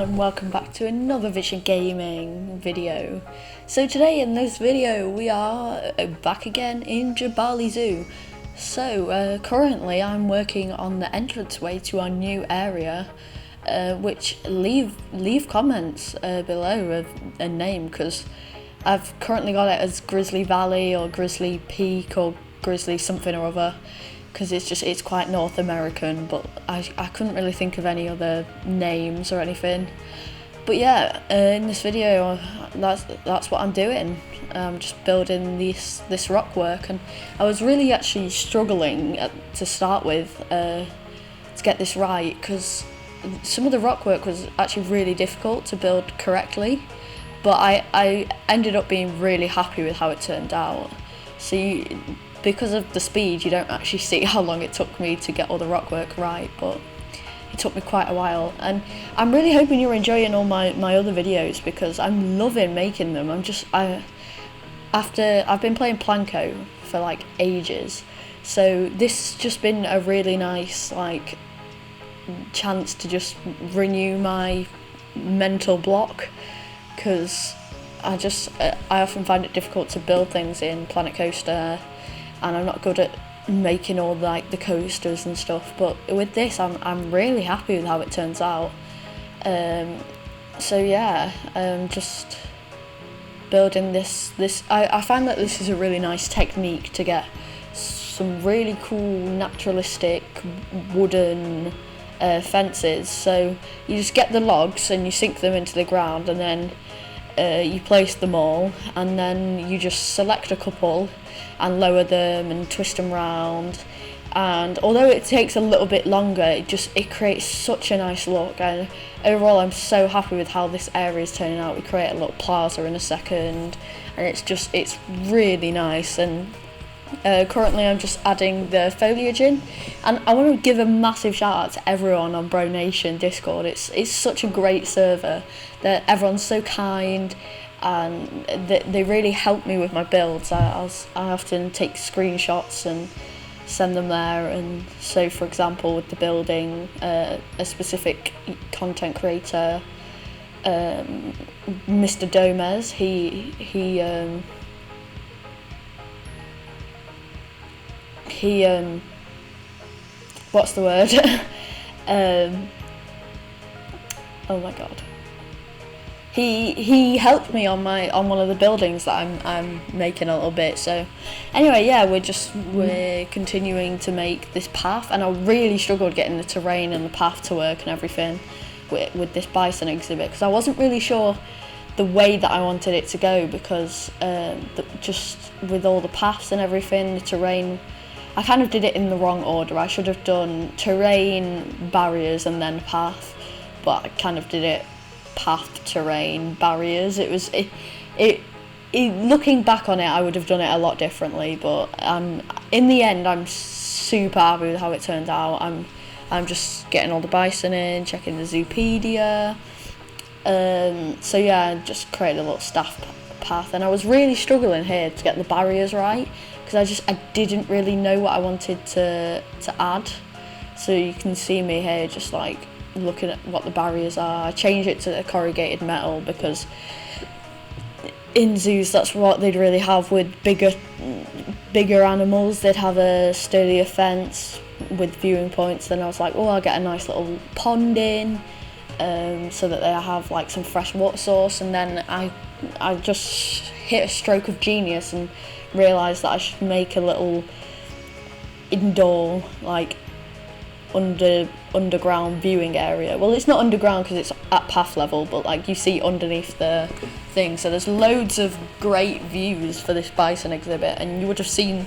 and welcome back to another VisionGaming video. So today in this video we are back again in Jabali Zoo. So currently I'm working on the entranceway to our new area, which leave comments below of a name, because I've currently got it as Grizzly Valley or Grizzly Peak or Grizzly something or other, because it's quite North American, but I couldn't really think of any other names or anything. But yeah, in this video that's what I'm doing. I'm just building this rock work, and I was really actually struggling to start with to get this right, because some of the rock work was actually really difficult to build correctly, but I ended up being really happy with how it turned out. So because of the speed, you don't actually see how long it took me to get all the rock work right, but it took me quite a while. And I'm really hoping you're enjoying all my other videos, because I'm loving making them. I've been playing Planko for like ages, so this has just been a really nice like chance to just renew my mental block, because I often find it difficult to build things in Planet Coaster, and I'm not good at making all like the coasters and stuff. But with this, I'm really happy with how it turns out. So yeah, just building this. I find that this is a really nice technique to get some really cool naturalistic wooden fences. So you just get the logs and you sink them into the ground, and then you place them all, and then you just select a couple and lower them and twist them round. And although it takes a little bit longer, it creates such a nice look. And overall, I'm so happy with how this area is turning out. We create a little plaza in a second, and it's really nice. And currently I'm just adding the foliage in, and I want to give a massive shout out to everyone on Bro Nation Discord. It's such a great server, that everyone's so kind, and they really help me with my builds. I often take screenshots and send them there. And so, for example, with the building, a specific content creator, Mr. Domez, he what's the word? Oh my god. He helped me on one of the buildings that I'm making a little bit. So anyway, yeah, we're continuing to make this path, and I really struggled getting the terrain and the path to work and everything with this bison exhibit, because I wasn't really sure the way that I wanted it to go, because just with all the paths and everything, the terrain, I kind of did it in the wrong order. I should have done terrain, barriers, and then path, but I kind of did it path, terrain, barriers. Looking back on it, I would have done it a lot differently, but in the end I'm super happy with how it turned out. I'm just getting all the bison in, checking the Zoopedia. So yeah, just created a little staff path, and I was really struggling here to get the barriers right, because I didn't really know what I wanted to add. So you can see me here just like looking at what the barriers are. I changed it to corrugated metal, because in zoos that's what they'd really have with bigger animals. They'd have a sturdier fence with viewing points. Then I was like, oh, I'll get a nice little pond in, so that they have like some fresh water source. And then I just hit a stroke of genius and realised that I should make a little indoor like underground viewing area. Well, it's not underground because it's at path level, but like you see underneath the thing. So there's loads of great views for this bison exhibit, and you would have seen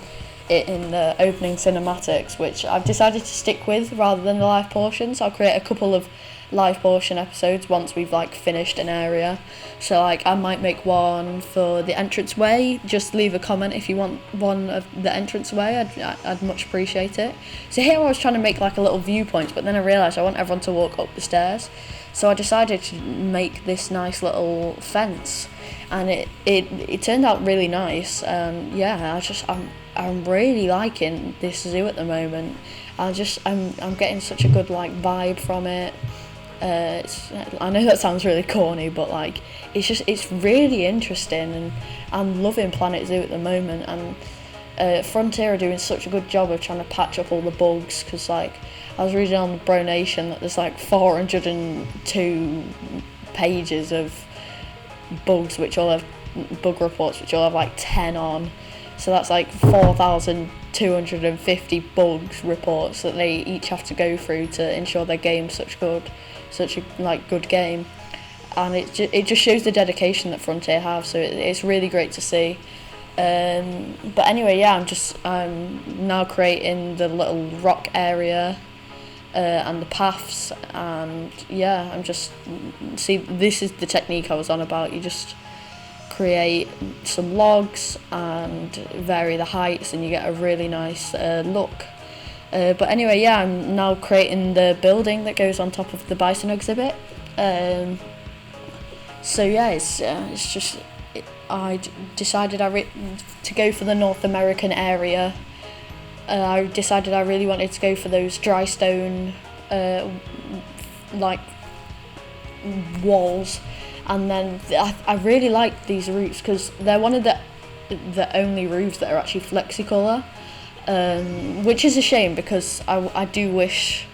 it in the opening cinematics, which I've decided to stick with rather than the live portion. So I'll create a couple of live portion episodes once we've like finished an area. So like I might make one for the entranceway. Just leave a comment if you want one of the entranceway. I'd much appreciate it. So here I was trying to make like a little viewpoint, but then I realised I want everyone to walk up the stairs, so I decided to make this nice little fence, and it turned out really nice. Yeah, I'm really liking this zoo at the moment. I'm getting such a good like vibe from it. I know that sounds really corny, but like it's really interesting, and I'm loving Planet Zoo at the moment. And Frontier are doing such a good job of trying to patch up all the bugs, because like I was reading on the Bro Nation that there's like 402 pages of bugs which all have bug reports which all have like 10 on, so that's like 4,250 bugs reports that they each have to go through to ensure their game's such a like good game. And it just shows the dedication that Frontier have, so it's really great to see. But anyway, yeah, I'm now creating the little rock area and the paths, and yeah, see, this is the technique I was on about. You just create some logs and vary the heights, and you get a really nice look. But anyway, yeah, I'm now creating the building that goes on top of the Bison exhibit. So yeah, it's just I decided to go for the North American area. I decided I really wanted to go for those dry stone like walls, and then I really like these roofs because they're one of the only roofs that are actually flexicolour, which is a shame because I do wish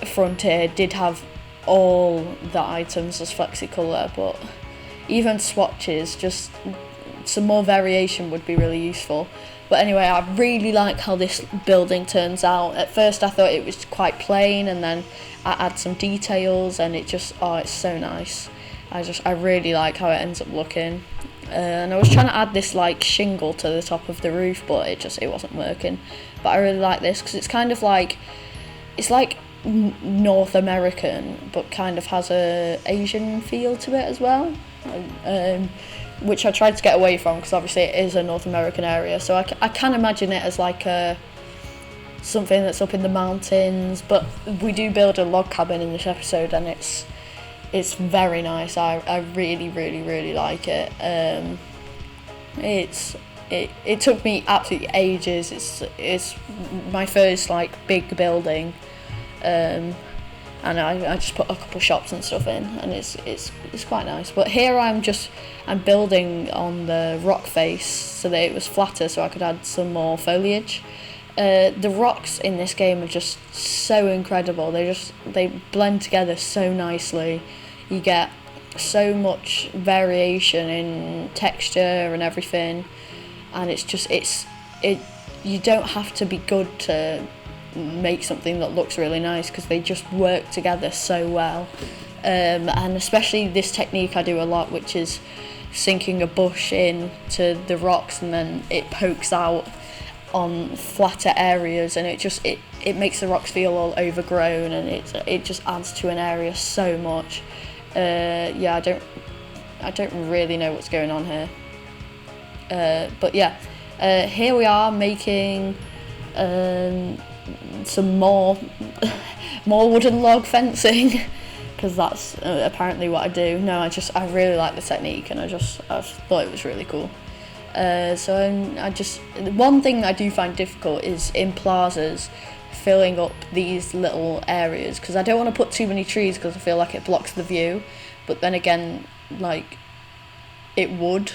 Frontier did have all the items as flexicolour, but even swatches, just some more variation would be really useful. But anyway, I really like how this building turns out. At first I thought it was quite plain, and then I add some details and it's so nice. I really like how it ends up looking. And I was trying to add this like shingle to the top of the roof, but it wasn't working. But I really like this because it's kind of like, it's like North American, but kind of has a Asian feel to it as well. Which I tried to get away from because obviously it is a North American area, so I can imagine it as like something that's up in the mountains. But we do build a log cabin in this episode, and it's very nice. I really, really, really like it. It took me absolutely ages. It's my first like big building, and I just put a couple shops and stuff in, and it's quite nice. But here I'm building on the rock face so that it was flatter, so I could add some more foliage. The rocks in this game are just so incredible. They blend together so nicely. You get so much variation in texture and everything, and you don't have to be good to make something that looks really nice because they just work together so well. And especially this technique I do a lot, which is sinking a bush into the rocks and then it pokes out on flatter areas, and it makes the rocks feel all overgrown, and it just adds to an area so much. I don't really know what's going on here, but yeah, here we are making some more wooden log fencing because that's apparently what I do. No, I really like the technique, and I thought it was really cool. One thing I do find difficult is in plazas filling up these little areas, because I don't want to put too many trees because I feel like it blocks the view, but then again, like, it would,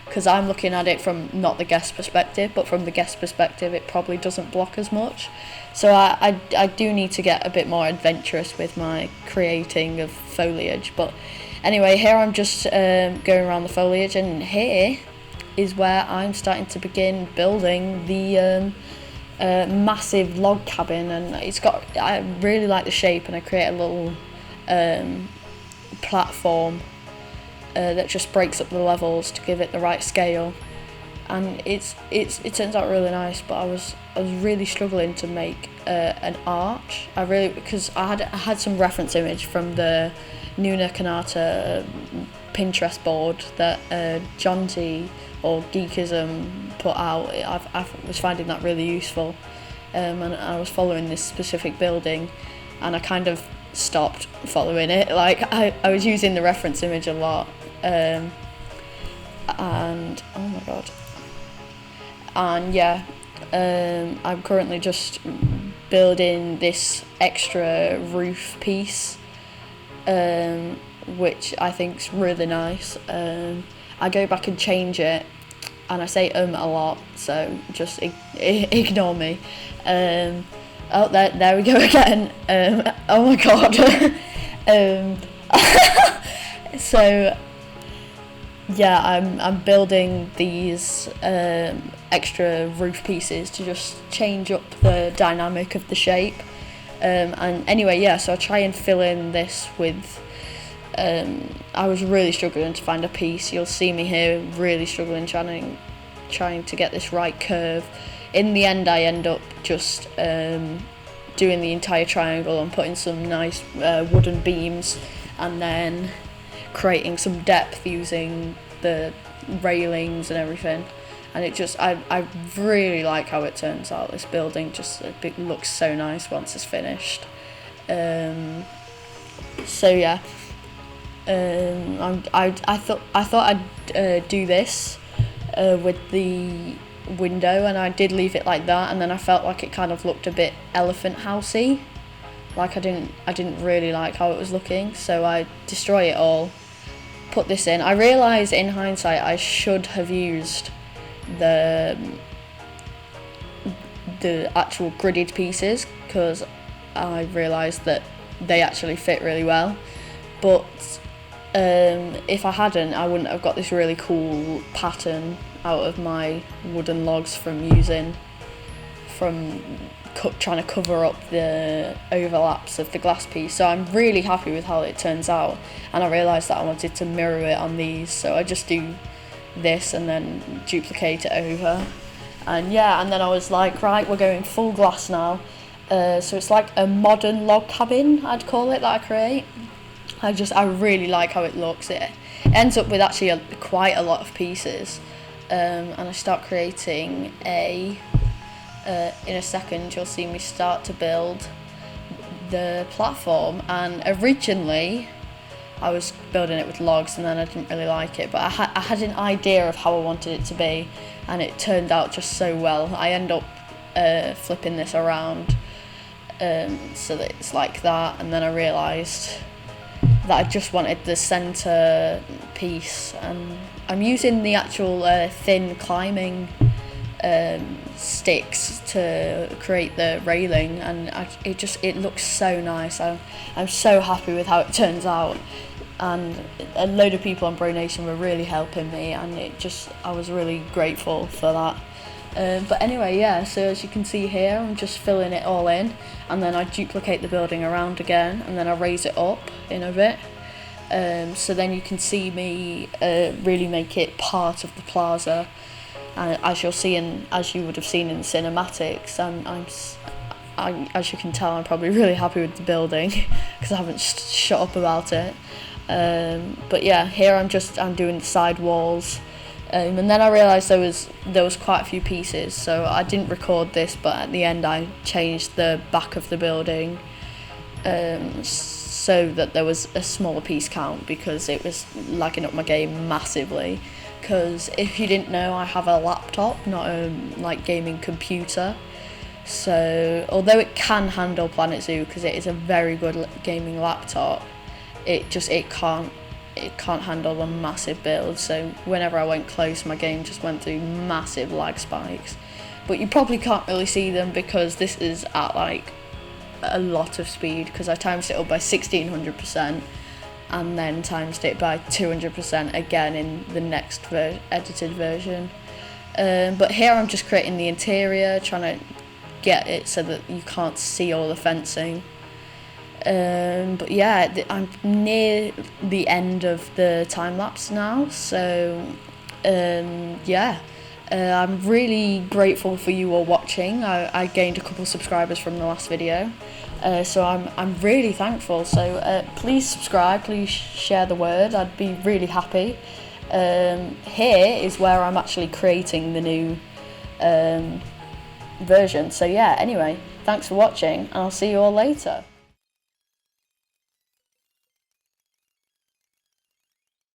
because I'm looking at it from not the guest perspective, but from the guest perspective it probably doesn't block as much. So I do need to get a bit more adventurous with my creating of foliage. But anyway, here I'm just going around the foliage, and here is where I'm starting to begin building the massive log cabin, and I really like the shape, and I create a little platform that just breaks up the levels to give it the right scale, and it turns out really nice. But I was really struggling to make an arch. Because I had some reference image from the Nuna Kanata Pinterest board that Jonty or Geekism put out. I was finding that really useful, and I was following this specific building, and I kind of stopped following it. Like I was using the reference image a lot, and oh my god, and yeah, I'm currently just building this extra roof piece which I think's really nice. I go back and change it, and I say a lot, so just ignore me. Oh, there we go again. Oh my god. So yeah, I'm building these extra roof pieces to just change up the dynamic of the shape. And anyway, yeah, so I try and fill in this with, I was really struggling to find a piece. You'll see me here really struggling trying to get this right curve. In the end, I end up just doing the entire triangle and putting some nice wooden beams, and then creating some depth using the railings and everything. And I really like how it turns out. This building it looks so nice once it's finished. So yeah, I thought I'd do this with the window, and I did leave it like that, and then I felt like it kind of looked a bit elephant housey. Like I didn't really like how it was looking, so I destroy it all, put this in. I realised in hindsight I should have used the actual gridded pieces, because I realised that they actually fit really well. But if I hadn't, I wouldn't have got this really cool pattern out of my wooden logs from trying to cover up the overlaps of the glass piece. So I'm really happy with how it turns out, and I realised that I wanted to mirror it on these, so I just do this and then duplicate it over. And yeah, and then I was like, right, we're going full glass now. So it's like a modern log cabin, I'd call it, that I create. I really like how it looks. It ends up with actually quite a lot of pieces, and I start creating in a second you'll see me start to build the platform. And originally I was building it with logs, and then I didn't really like it, but I had an idea of how I wanted it to be, and it turned out just so well. I end up flipping this around so that it's like that, and then I realised that I just wanted the centre piece, and I'm using the actual thin climbing sticks to create the railing, and it looks so nice. I'm so happy with how it turns out, and a load of people on Bro Nation were really helping me, and I was really grateful for that. But anyway, yeah, so as you can see here, I'm just filling it all in, and then I duplicate the building around again, and then I raise it up in a bit. So then you can see me really make it part of the plaza. And as you'll see, as you would have seen in the cinematics, as you can tell, I'm probably really happy with the building because I haven't shut up about it. But yeah, here I'm doing the side walls, and then I realised there was quite a few pieces, so I didn't record this, but at the end I changed the back of the building so that there was a smaller piece count, because it was lagging up my game massively. Because if you didn't know, I have a laptop, not a gaming computer. So although it can handle Planet Zoo, because it is a very good gaming laptop, it can't handle the massive build. So whenever I went close, my game just went through massive lag spikes. But you probably can't really see them because this is at like a lot of speed, because I timed it up by 1600%. And then times it by 200% again in the next edited version. But here I'm just creating the interior, trying to get it so that you can't see all the fencing. But yeah, I'm near the end of the time lapse now, so yeah. I'm really grateful for you all watching. I gained a couple subscribers from the last video, so I'm really thankful. So please subscribe, please share the word. I'd be really happy. Here is where I'm actually creating the new version. So yeah, anyway, thanks for watching, and I'll see you all later.